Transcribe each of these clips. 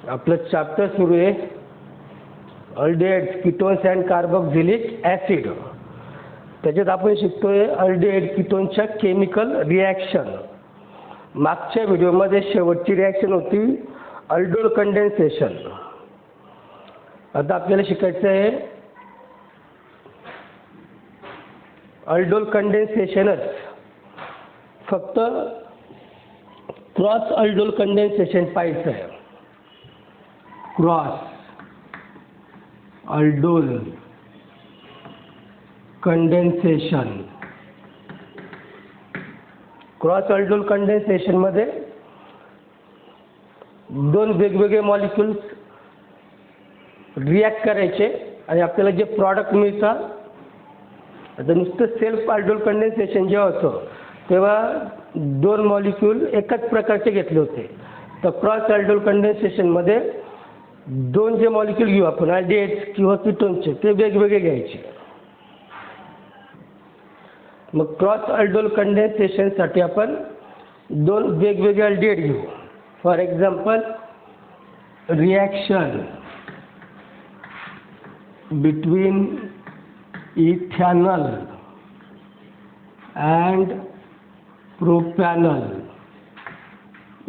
आपलं चॅप्टर सुरू आहे aldehydes ketones and carboxylic acid. त्याच्यात आपण शिकतोय अल्डिहाइड कीटोनच्या केमिकल रिॲक्शन. मागच्या व्हिडिओमध्ये शेवटची रिॲक्शन होती अल्डोल कंडेन्सेशन. आता आपल्याला शिकायचं आहे अल्डोल कंडेन्सेशनच, फक्त क्रॉस अल्डोल कंडेन्सेशन पाहायचं आहे. Cross aldol condensation. Cross aldol कंडेन्सेशनमध्ये दोन वेगवेगळे मॉलिक्युल्स रिॲक्ट करायचे आणि आपल्याला जे प्रॉडक्ट मिळतात. आता नुसतं सेल्फ अल्डोल कंडेन्सेशन जेव्हा होतं तेव्हा दोन मॉलिक्यूल एकाच प्रकारचे घेतले होते. तर क्रॉस अल्डोल कंडेन्सेशनमध्ये दोन जे मॉलिक्यूल घेऊ आपण अल्डिहाइड्स किंवा कीटोनचे ते वेगवेगळे घ्यायचे. मग क्रॉस अल्डोल कंडेन्सेशनसाठी आपण दोन वेगवेगळे अल्डिहाइड घेऊ. For example reaction between ethanol and propanol.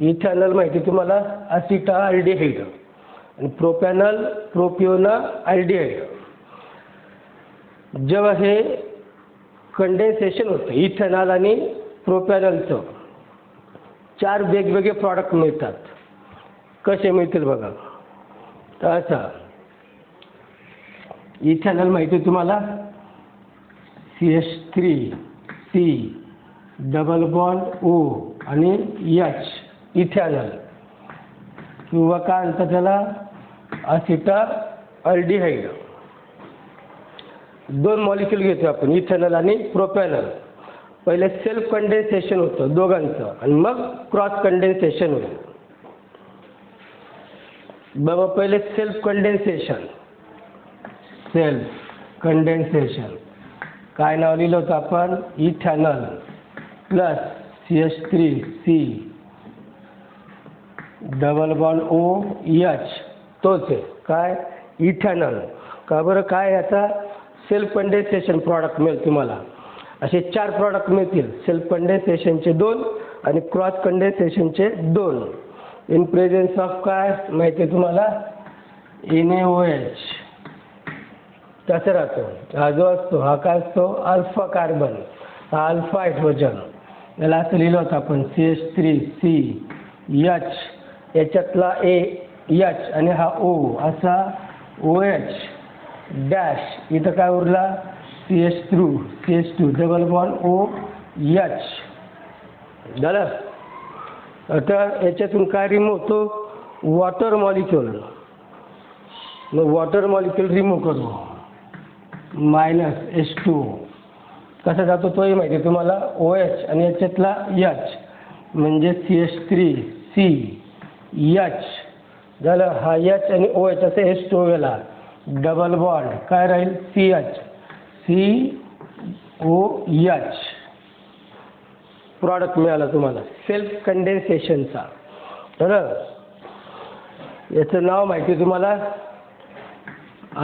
Ethanol माहिती तुम्हाला असिटाल्डिहाइड आणि प्रोपॅनॉल प्रोपिओनाल्डिहाइड. जेव्हा हे कंडेन्सेशन होतं इथेनॉल आणि प्रोपॅनॉलचं चार वेगवेगळे प्रॉडक्ट मिळतात. कसे मिळतील बघा. तर असं इथेनॉल माहिती तुम्हाला CH3C डबल बॉन्ड O आणि H इथेनॉल किंवा काय म्हणतात त्याला असिटाल्डिहाइड. दोन मॉलिक्यूल घेतो आपण इथेनॉल आणि प्रोपॅनॉल. पहिले सेल्फ कंडेन्सेशन होतं दोघांचं आणि मग क्रॉस कंडेन्सेशन होतं. बाबा पहिले सेल्फ कंडेन्सेशन. सेल्फ कंडेन्सेशन काय नाव लिहिलं होतं आपण ethanol plus CH3C double bond OH तोच आहे काय इथेनॉल. का बरं काय याचा सेल्फ कंडेन्सेशन प्रॉडक्ट मिळेल तुम्हाला. असे चार प्रॉडक्ट मिळतील. सेल्फ कंडेन्सेशनचे दोन आणि क्रॉस कंडेन्सेशनचे दोन. इन प्रेझेन्स ऑफ काय माहिती आहे तुम्हाला NaOH. कसं राहतो हा जो असतो हा काय असतो अल्फा कार्बन. हा अल्फा हायड्रोजन. याला असं लिहिलं होतं आपण CH3CH याच्यातला H आणि हा O असा OH डॅश. इथं काय उरला CH2 डबल बॉन्ड OH झालं. आता याच्यातून काय रिमूव्ह होतो वॉटर मॉलिक्यूल. मग वॉटर मॉलिक्यूल रिमूव्ह करू -H2O. कसा जातो तोही माहिती आहे तुम्हाला OH आणि याच्यातला H म्हणजे CH3CH झालं. हा H आणि OH असं H2O गेला. डबल बॉन्ड काय राहील COH प्रॉडक्ट मिळाला तुम्हाला सेल्फ कंडेन्सेशनचा. बरं याचं नाव माहिती आहे तुम्हाला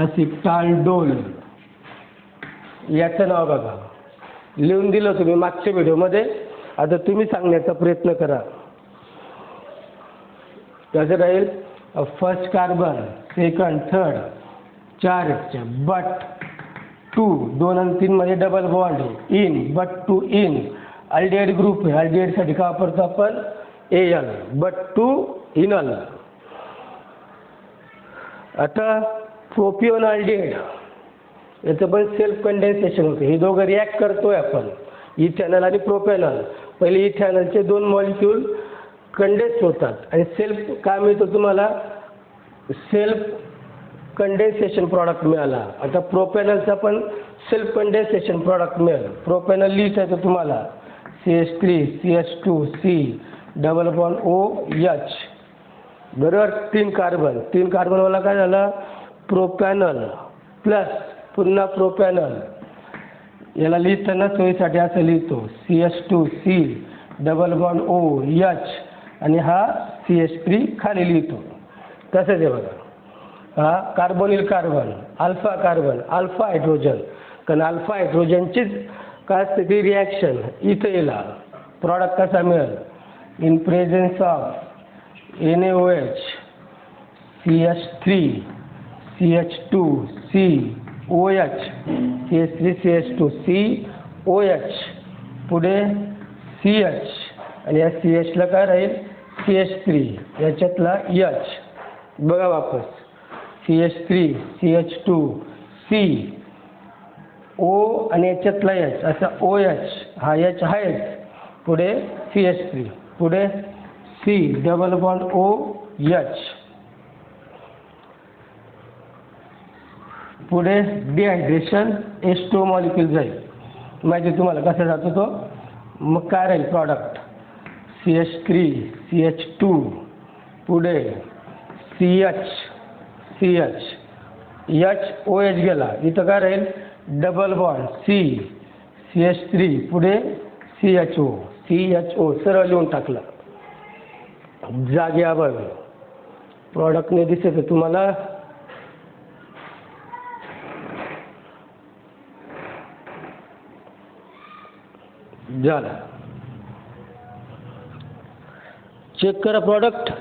असिटाल्डोल. याचं नाव बघा लिहून दिलं तुम्ही मागच्या व्हिडिओमध्ये. आता तुम्ही सांगण्याचा प्रयत्न करा. कसं राहील फर्स्ट कार्बन सेकंड थर्ड चार बट 2 2 आणि 3 मध्ये double bond in but 2 in. Aldehyde group आहे. अल्डिहाइडसाठी काय वापरतो आपण Al बट 2 इनॉल. आता प्रोपिओनाल्डिहाइड याचं पण सेल्फ कंडेन्सेशन होतं. हे दोघं रिॲक्ट करतोय आपण इथेनॉल आणि प्रोपॅनॉल. पहिले इथेनॉलचे दोन मॉलिक्यूल कंडेन्स होतात आणि सेल्फ काय मिळतो तुम्हाला सेल्फ कंडेन्सेशन प्रॉडक्ट मिळाला. आता प्रोपॅनॉलचा पण सेल्फ कंडेन्सेशन प्रॉडक्ट मिळेल. प्रोपॅनॉल लिहिता तुम्हाला CH3CH2C डबल बॉन्ड OH बरोबर. 3 कार्बनवाला काय झाला प्रोपॅनॉल प्लस पुन्हा प्रोपॅनॉल. याला लिहिताना सोयीसाठी असं लिहितो CH2C डबल बॉन्ड OH आणि हा CH3 खाली लिहितो. तसंच आहे बघा. हा carbonyl carbon, alpha carbon, alpha hydrogen. कारण अल्फा हायड्रोजनचीच काय असते ती रिॲक्शन इथं येईल. प्रॉडक्ट कसा मिळेल? In presence of NaOH, CH3, CH2, COH, CH3, CH2, COH, पुढे CH, आणि या CHला काय राहील? CH3, याच्यातला H. बघा वापस, CH3, CH2, C, O आणि याच्यातला H, असा OH, हा H आहेच. पुढे CH3, पुढे C, डबल बॉन्ड OH, पुढे डिहायड्रेशन, H2 मॉलिक्यूल जाईल. माहिती तुम्हाला कसा जातो तो. मग काय राहील प्रॉडक्ट? CH3, CH2, पुढे CH, OH गेला. इथं काय राहील? डबल बॉन्ड C, CH3, पुढे CHO सरळ लिहून टाकलं. जागे अभावी प्रॉडक्टने दिसत तुम्हाला. झालं. चेक करा प्रॉडक्ट.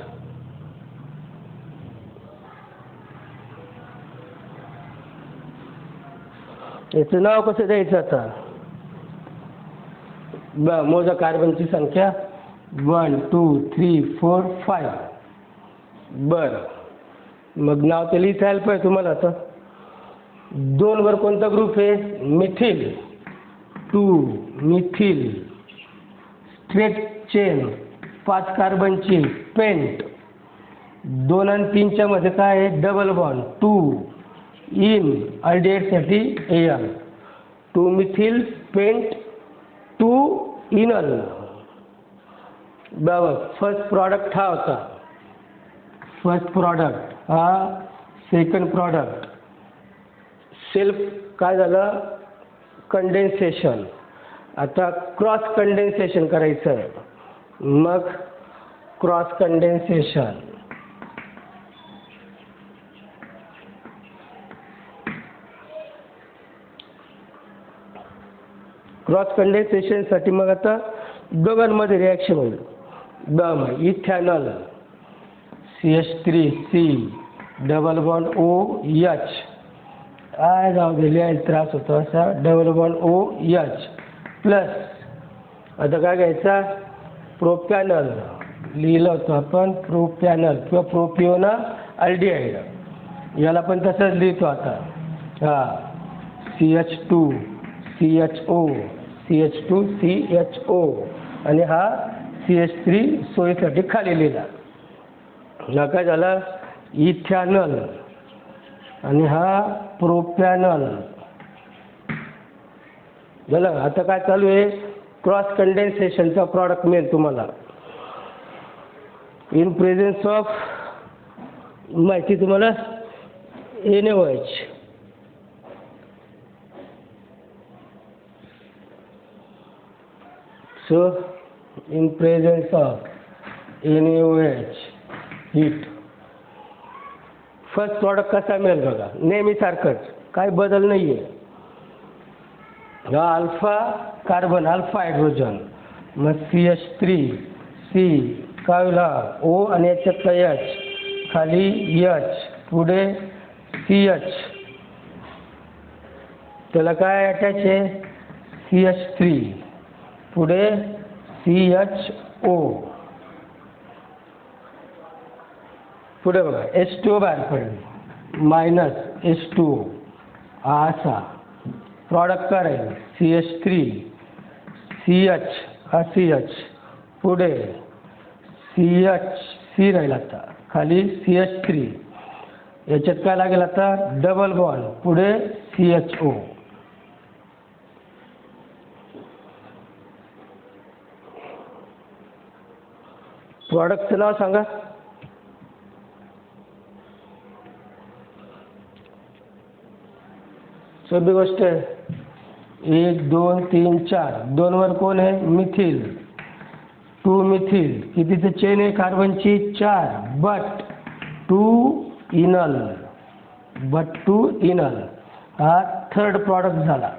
याचं नाव कसं द्यायचं आता? मोजा कार्बनची संख्या 1 2 3 4 5. बरं, मग नाव ते लिहिता यायला पाहिजे तुम्हाला. आता 2 वर कोणता ग्रुप आहे? मिथिल. 2 मिथिल स्ट्रेट चेन 5 कार्बनची पेंट. 2 आणि 3च्या मध्ये काय आहे? डबल बॉन्ड 2 इन अल्डिहाइडसाठी AL. 2 methyl pent 2 enal. बरोबर. फर्स्ट प्रॉडक्ट हा होता. फर्स्ट प्रॉडक्ट हा. सेकंड प्रॉडक्ट सेल्फ काय झालं? कंडेन्सेशन. आता क्रॉस कंडेन्सेशन करायचं आहे. मग क्रॉस कंडेन्सेशन. क्रॉस कंडेन्सेशनसाठी मग आता दोघांमध्ये रिॲक्शन होईल. Ethanol CH3C double bond OH. काय जाऊ दे लिहायला त्रास होतो असा. डबल बॉन्ड OH प्लस आता काय घ्यायचा? प्रोपॅनल. लिहिलं होतं आपण प्रोपॅनल किंवा प्रोपिओना अल्डिहाइड. याला पण तसंच लिहितो आता. CH2 CHO, CH2 CHO, आणि हा CH3 सोयीसाठी खाली लिहिला. हा काय झाला? इथॅनल, आणि हा प्रोपॅनल झालं. आता काय चालू आहे? क्रॉस कंडेन्सेशनचा प्रॉडक्ट मिळेल तुम्हाला. इन प्रेझेन्स ऑफ माहिती तुम्हाला NaOH. So in presence of NaOH heat. First product कसा मिळेल बघा. नेहमी सारखंच, काय बदल नाही आहे. हा अल्फा कार्बन, अल्फा हायड्रोजन. मग CH3C काय होईल? O आणि याच्यातला H, खाली H, पुढे CH. त्याला काय अटॅच आहे? CH3, पुढे CHO. पुढे बघा H2O बाहेर पडेल. Minus H2O. असा प्रॉडक्ट करायला CH3 CH, हा CH, पुढे CH राहील. आता खाली CH3. याच्यात काय लागेल आता? डबल बॉन्ड, पुढे CHO. प्रॉडक्टचं नाव सांगा. सोपी गोष्ट आहे. 1 2 3 4. 2 वर कोण आहे? मिथिल. 2 मिथिल. कितीचं चेन आहे कार्बनची? 4. बट इनल हा थर्ड प्रॉडक्ट झाला.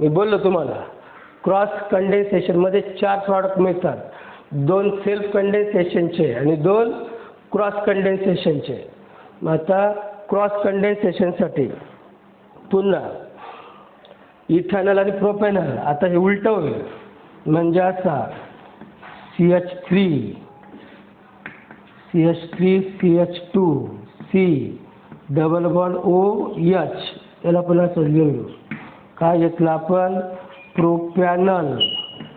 मी बोललो तुम्हाला क्रॉस कंडेन्सेशनमध्ये 4 प्रॉडक्ट मिळतात, 2 सेल्फ कंडेन्सेशनचे आणि 2 क्रॉस कंडेन्सेशनचे. मग आता क्रॉस कंडेन्सेशनसाठी पुन्हा इथेनॉल आणि प्रोपेनॉल आता हे उलटं होईल, म्हणजे असा CH3 CH2 C double bond OH याला पण असं लिहून घेऊ. काय घेतलं आपण प्रोपॅनॉल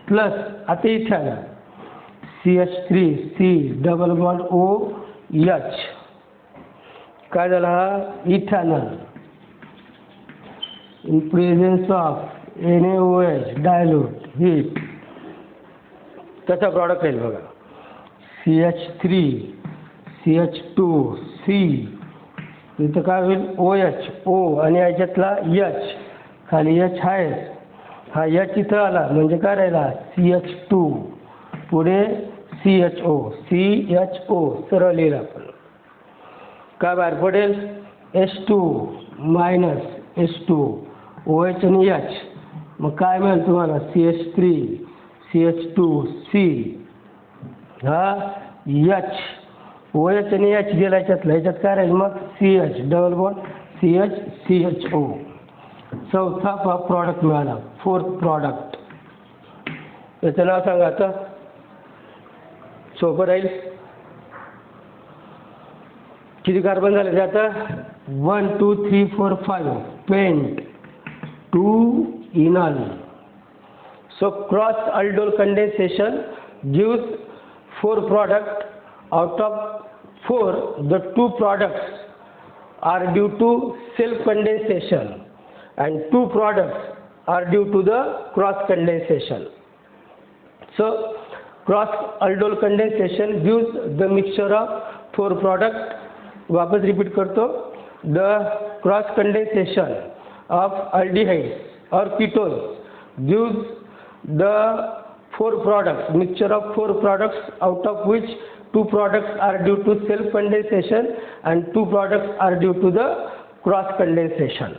प्लस आता ethanol CH3 C double bond OH. काय झाला हा ethanol in presence of NaOH dilute heat त्याचा प्रॉडक्ट आहे बघा CH3 CH2 C इथं काय होईल OH O आणि याच्यातला H खाली H आहे, हा H इथं आला म्हणजे काय राहिला CH2 पुढे CHO सरळ लिहिलं आपण. काय बाहेर पडेल H2 मायनस H2 OH आणि H. मग काय मिळेल तुम्हाला CH3 CH2 C हा H OH आणि H गेला ह्याच्यात काय राहील मग CH डबल बॉन्ड CHO. चौथा प्रॉडक्ट मिळाला, फोर्थ प्रॉडक्ट. याचं नाव सांगा आता, सोपं राहील. किती कार्बन झाले ते आता 1 2 3 4 5 pent 2 enal. So cross aldol condensation gives 4 products. Out of 4, the 2 products are due to self condensation and 2 products are due to the cross condensation. So cross aldol condensation gives the mixture of 4 products. वापस repeat करतो. The cross condensation of aldehydes or ketones gives the 4 products, mixture of 4 products, out of which 2 products are due to self condensation and 2 products are due to the cross condensation.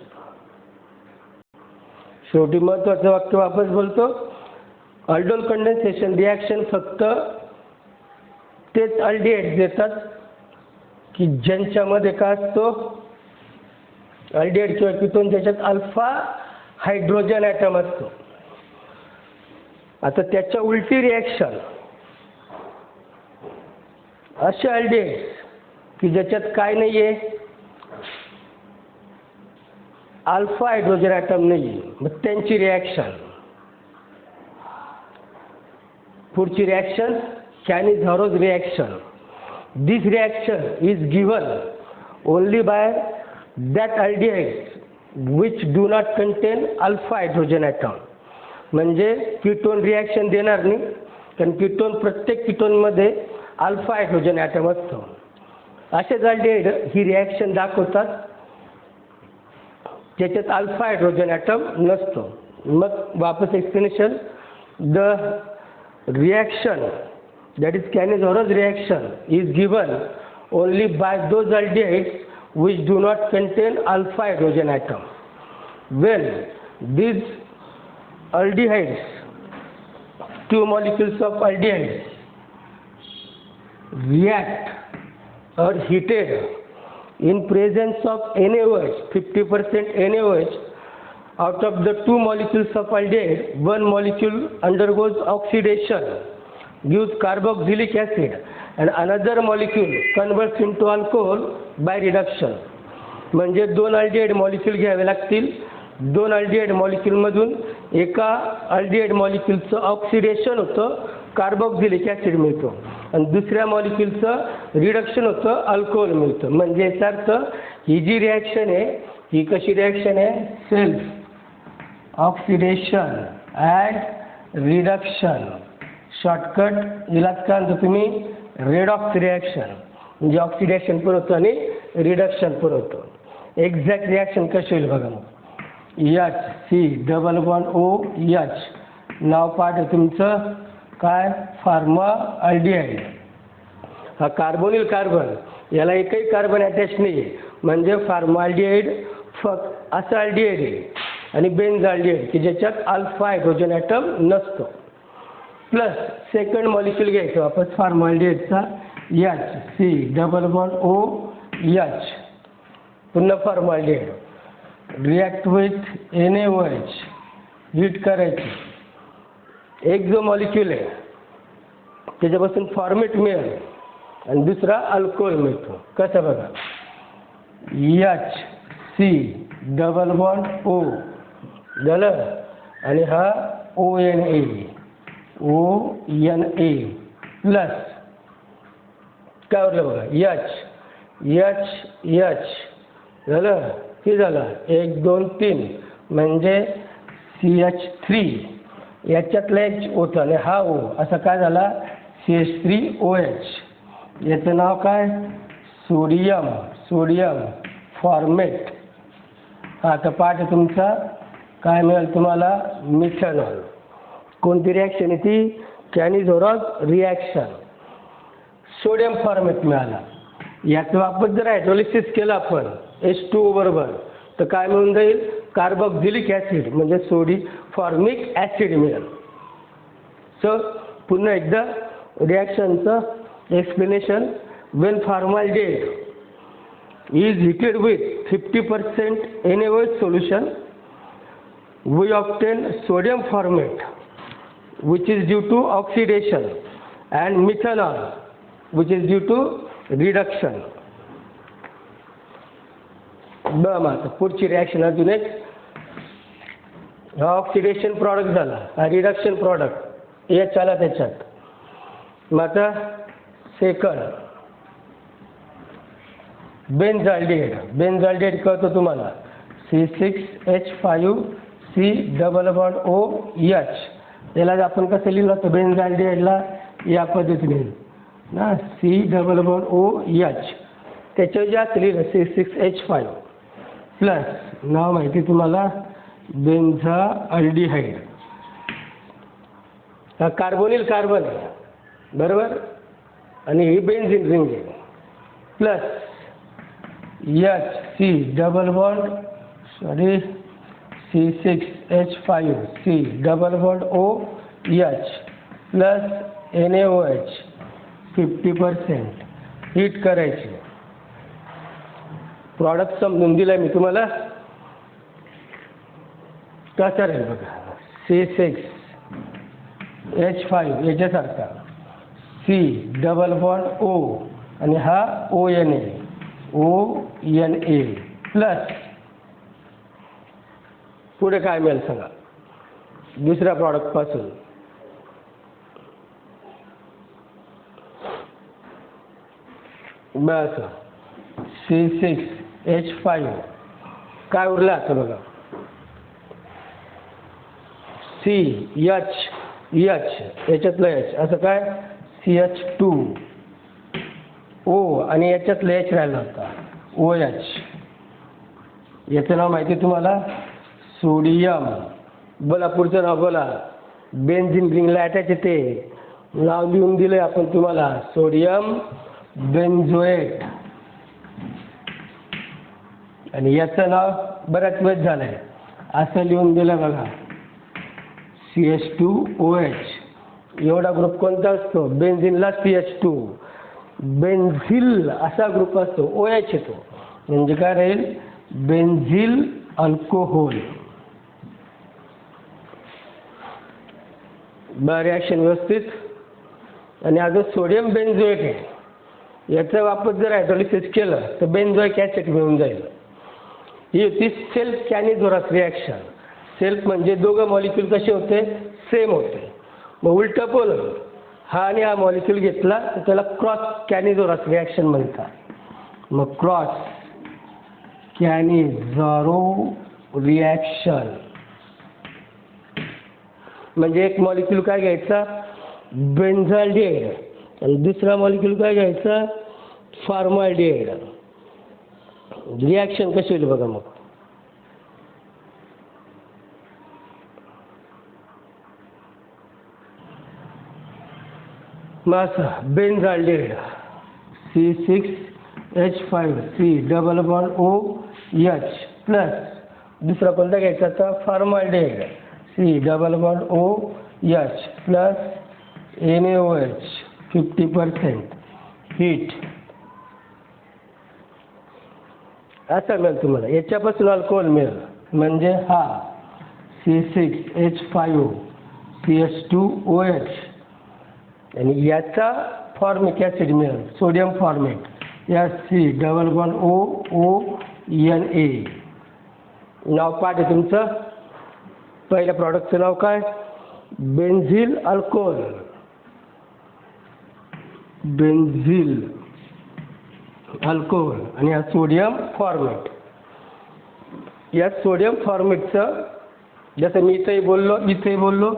शेवटी महत्त्वाचं वाक्य वापस बोलतो. Aldol condensation reaction फक्त तेच aldehydes देतात की ज्यांच्यामध्ये काय असतो अल्डिहाइड किंवा कीटोन ज्याच्यात अल्फा हायड्रोजन ॲटम असतो. आता त्याच्या उलटी रिॲक्शन असे अल्डिहाइड्स की ज्याच्यात काय नाही आहे अल्फा हायड्रोजन ॲटम नाही आहे, मग त्यांची रिॲक्शन पुढची reaction Cannizzaro's reaction. This reaction is given only by that aldehydes which do not contain alpha hydrogen atom. म्हणजे कीटोन रिॲक्शन देणार नाही, कारण कीटोन प्रत्येक कीटोनमध्ये अल्फा हायड्रोजन ॲटम असतो. असेच अल्डिहाइड ही रिॲक्शन दाखवतात ज्याच्यात अल्फा हायड्रोजन ॲटम नसतो. मग वापस explanation. The reaction that is Cannizzaro reaction is given only by those aldehydes which do not contain alpha hydrogen atom. When these aldehydes, 2 molecules of aldehydes react or heated in presence of NaOH, 50% NaOH, out of the 2 molecules of aldehyde, 1 molecule undergoes oxidation, gives carboxylic acid, and another molecule converts into alcohol by reduction. म्हणजे 2 aldehyde molecule घ्यावे लागतील. 2 aldehyde मॉलिक्यूलमधून एका aldehyde मॉलिक्यूलचं oxidation होतं, carboxylic acid मिळतो, आणि दुसऱ्या मॉलिक्यूलचं reduction होतं, alcohol मिळतं. म्हणजे याचा अर्थ ही जी रिॲक्शन आहे ही कशी रिॲक्शन आहे self oxidation and reduction. Shortcut इलाज काय म्हणतो तुम्ही रेडॉक्स रिॲक्शन, म्हणजे ऑक्सिडेशन पण होतं आणि रिडक्शन पण होतं. एक्झॅक्ट रिॲक्शन कशी होईल बघा. मग HC डबल बॉन्ड OH नाव पाठ आहे तुमचं काय फार्मा अल्डिहाइड. हा कार्बोनिल कार्बन, याला एकही कार्बन अटॅच नाही आहे, म्हणजे फॉर्मल्डिहाइड फक्त असाल्डिहाइड आहे आणि बेन्झाल्डिहाइड की ज्याच्यात अल्फा हायड्रोजन ॲटम नसतो. प्लस सेकंड मॉलिक्यूल घ्यायचं वापस फॉर्मल्डिहाइडचा H C double bond O H, पुन्हा formaldehyde react with NaOH, heat करायची. एक जो मॉलिक्यूल आहे त्याच्यापासून फॉर्मेट मिळेल आणि दुसरा अल्कोहोल मिळतो. कसं बघा, H C double bond O झालं आणि हा ONA प्लस काय उरलं बघा एच झालं, हे झालं 1 2 3 म्हणजे CH3, याच्यातला H होतं आणि हा O असा काय झाला CH3OH. याचं नाव काय सोडियम फॉर्मेट. हा तर पाठ आहे तुमचा. काय मिळेल तुम्हाला मिथेनॉल. कोणती रिॲक्शन आहे ती कॅनिझोरॉस रिॲक्शन. सोडियम फॉर्मेट मिळाला. याचं वापर जर हायड्रोलिसिस केलं आपण H2O बरोबर तर काय मिळून जाईल कार्बोक्झिलिक ॲसिड म्हणजे फॉर्मिक ॲसिड मिळेल. सो पुन्हा एकदा रिॲक्शनचं explanation. When formaldehyde is heated with 50% NaOH solution, we obtain sodium formate which is due to oxidation and methanol which is due to reduction. बघा आता पुढची रिॲक्शन अजून एक. हा ऑक्सिडेशन प्रॉडक्ट झाला, हा रिडक्शन प्रॉडक्ट एच आला त्याच्यात. मग आता सेकंड बेन्झाल्डिहाइड कळतो तुम्हाला C6H5C डबल बॉन्ड OH. त्याला आपण कसं लिहिलं होतं बेन्झाल्डिहाइडला या पद्धतीने ना C डबल बॉन्ड OH. त्याच्यावर जास्त लिहिलं C6H5 प्लस नाव माहिती तुम्हाला बेन्झाल्डिहाइड. हा कार्बोनिल कार्बन आहे बरोबर आणि ही बेन्झीन रिंग आहे plus HC double bond C6H5C double bond OH plus NaOH 50%. Heat करायची. प्रॉडक्ट समजून दिलं मी तुम्हाला. कसं राहील बघा C6H5 याच्यासारखा C double bond O आणि हा ONA प्लस पुढे काय मिळेल सांगा दुसऱ्या प्रॉडक्टपासून. बस C6H5 काय उरलं आता बघा CH याच्यातलं H असं काय CH2O आणि याच्यातलं H राहिला होता OH. याचं नाव माहिती तुम्हाला सोडियम. बोला पुढचं नाव बोला. बेन्झीन रिंगला अटॅच येते. नाव लिहून दिलंय आपण तुम्हाला सोडियम बेन्झोएट. आणि याचं नाव बऱ्याच वेळ झालंय असं लिहून दिलं बघा CH2OH. एवढा ग्रुप कोणता असतो बेन्झीनला CH2. बेन्झिल असा ग्रुप असतो OH येतो म्हणजे काय राहील बेन्झिल अल्कोहोल. रिॲक्शन व्यवस्थित. आणि हा जो सोडियम बेन्झोएट आहे याचा वापर जर हायड्रोलिसिस केलं तर बेन्झोइक ॲसिड मिळून जाईल. ही होती सेल्फ कॅनिझोरस रिॲक्शन. सेल्फ म्हणजे दोघं मॉलिक्यूल कसे होते सेम होते. मग उलटं पोल हा आणि हा मॉलिक्यूल घेतला तर त्याला क्रॉस कॅनिझोरस रिॲक्शन म्हणतात. मग क्रॉस कॅनिझोरो रिॲक्शन म्हणजे एक मॉलिक्यूल काय घ्यायचा बेन्झाल्डिहाइड आणि दुसरा मॉलिक्यूल काय घ्यायचा फॉर्मल्डिहाइड. रिॲक्शन कशी होईल बघा. मग बेन्झाल्डिहाइड C6H5COOH प्लस दुसरा कोणता घ्यायचा आता formaldehyde COOH plus NaOH 50% heat असं मिळेल तुम्हाला. याच्यापासून अल्कोहोल मिळेल म्हणजे हा C6H5CH2OH आणि याचा फॉर्मिक ॲसिड मिळेल सोडियम फॉर्मेट COONA. नाव पाठ आहे तुमचं. पहिल्या प्रॉडक्टचं नाव काय बेन्झिल अल्कोहोल. बेन्झिल अल्कोहोल आणि हा सोडियम फॉर्मेट. या सोडियम फॉर्मेटचं जसं मी इथेही बोललो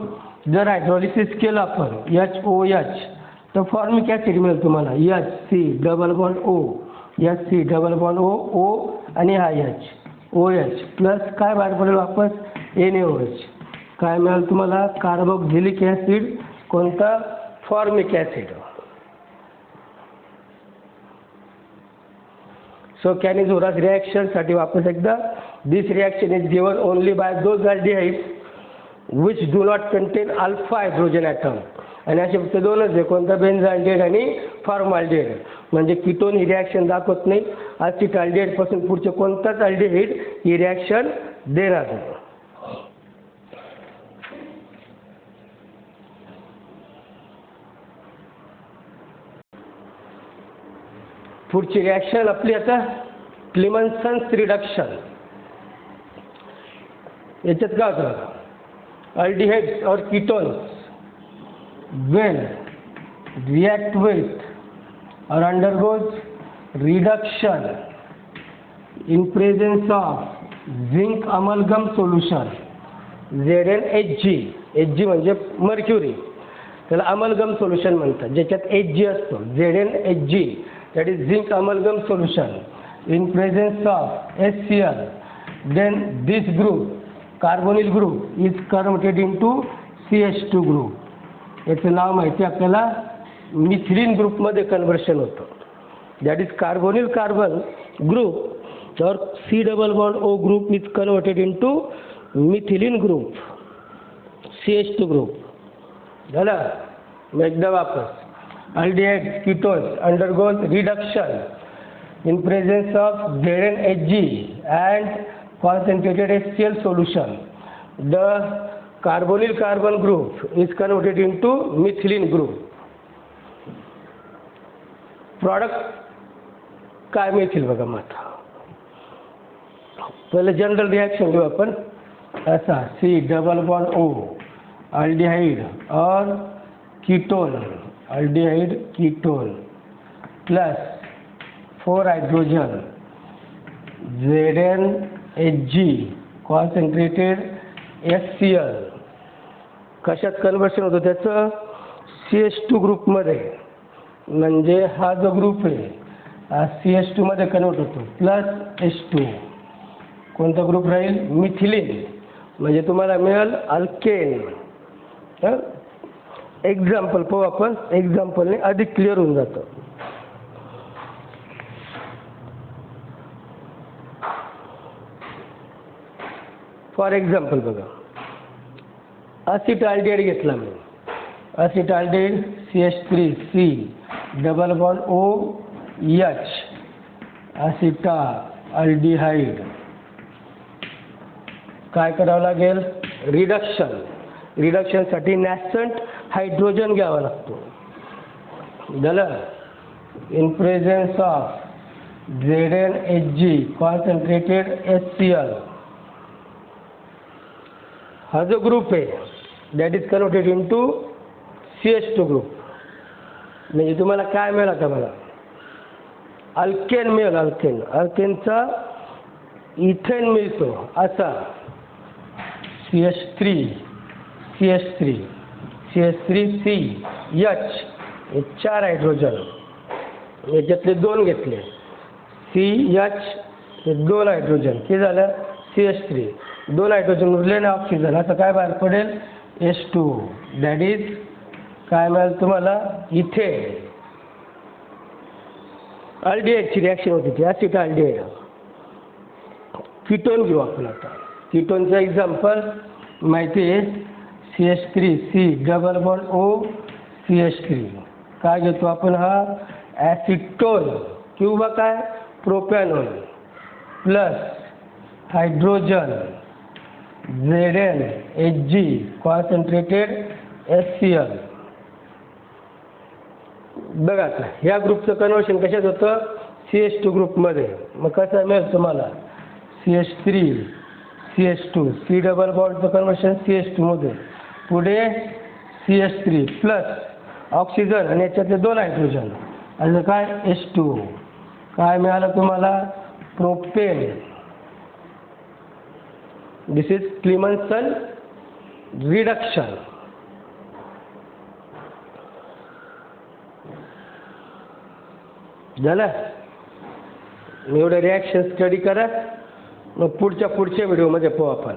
जर हायड्रॉलिसिस केलं आपण HOH तर फॉर्मिक ॲसिड मिळेल तुम्हाला HCOO आणि हा OH प्लस काय बाहेर पडेल वापस NaOH. काय मिळेल तुम्हाला कार्बोक्झिलिक ॲसिड कोणता formic acid. So Cannizzara's reaction साठी वापस एकदा this reaction is given only by those aldehydes which do not contain alpha hydrogen atom. आणि असे फक्त दोनच आहे कोणता बेन्झाल्डिहाइड आणि फॉर्मल्डिहाइड. म्हणजे कीटोन ही रिॲक्शन दाखवत नाही. ॲसिटाल्डिहाइड पासून पुढचे कोणताच अल्डिहाइड ही रिॲक्शन देणार नाही. पुढची रिॲक्शन आपली आता क्लेमन्सन्स रिडक्शन. याच्यात काय होतं अल्डिहाइड्स और ketones will react with or undergoes reduction in presence of zinc amalgam solution ZnHg. Hg म्हणजे मर्क्युरी, त्याला अमलगम सोल्युशन म्हणतात ज्याच्यात Hg असतो. ZnHg that is zinc amalgam solution in presence of HCl. Then this group carbonyl group is converted into CH2 group. याचं नाव माहिती आपल्याला methylene ग्रुपमध्ये conversion होतं. That is carbonyl carbon group और C+O group is converted into methylene group CH2 group. झालं. मग एकदा वापस aldehyde ketones undergoes reduction in presence of ZnHg and concentrated HCl solution. The carbonyl carbon group is converted into methylene group. Product काय मिळतील बघा. मग पहिले general reaction घेऊ आपण. असा C+O aldehyde और ketone aldehyde ketone plus 4 hydrogen ZnHg concentrated HCl. कशात कन्वर्शन होतं त्याचं CH2 ग्रुपमध्ये. म्हणजे हा जो ग्रुप आहे हा CH2 मध्ये कन्वर्ट होतो प्लस H2. कोणता ग्रुप राहील मिथिलीन. म्हणजे तुम्हाला मिळेल अल्केन. एक्झाम्पल पाहू आपण. एक्झाम्पलने अधिक क्लिअर होऊन जातं. फॉर एक्झाम्पल बघा असिटाल्डिहाइड घेतला मी. असिटाल्डिहाइड CH3COOH असिटाल्डिहाइड. काय करावं लागेल रिडक्शन. रिडक्शनसाठी नॅसंट हायड्रोजन घ्यावा लागतो. झालं. In presence of ZnHg concentrated HCl. हा जो ग्रुप आहे that is converted into CH2 group. म्हणजे तुम्हाला काय मिळेल आता बघा अल्केन मिळेल. अल्केनचा इथेन मिळतो असा CH3CH3CH हे 4 हायड्रोजन. याच्यातले 2 घेतले CH हे 2 हायड्रोजन. किती झालं CH3 2 हायड्रोजन उरले ना ऑक्सिजन. असं काय बाहेर पडेल H2. दॅट इज काय मिळेल तुम्हाला इथेन. अल्डिहाइडची रिॲक्शन होती ती ॲसिटाल्डिहाइड. कीटोन घेऊ आपण आता. कीटोनचं एक्झाम्पल माहिती आहे, CH3 डबल बॉन्ड OCH3. काय घेतो आपण हा ॲसिटोन किंवा काय propanol plus hydrogen ZnHg concentrated HCl. बघा आता ह्या ग्रुपचं कन्वर्शन कशात होतं CH2 ग्रुपमध्ये. मग कसं मिळेल तुम्हाला CH3 CH2 C double बॉन्डचं conversion CH2 मध्ये, पुढे CH3 प्लस ऑक्सिजन आणि याच्यातले 2 हायड्रोजन आणि काय H2O. काय मिळालं तुम्हाला propane. This is Clemmensen reduction. झालं. एवढं रिॲक्शन स्टडी करा, मग पुढच्या व्हिडिओमध्ये पाहू आपण.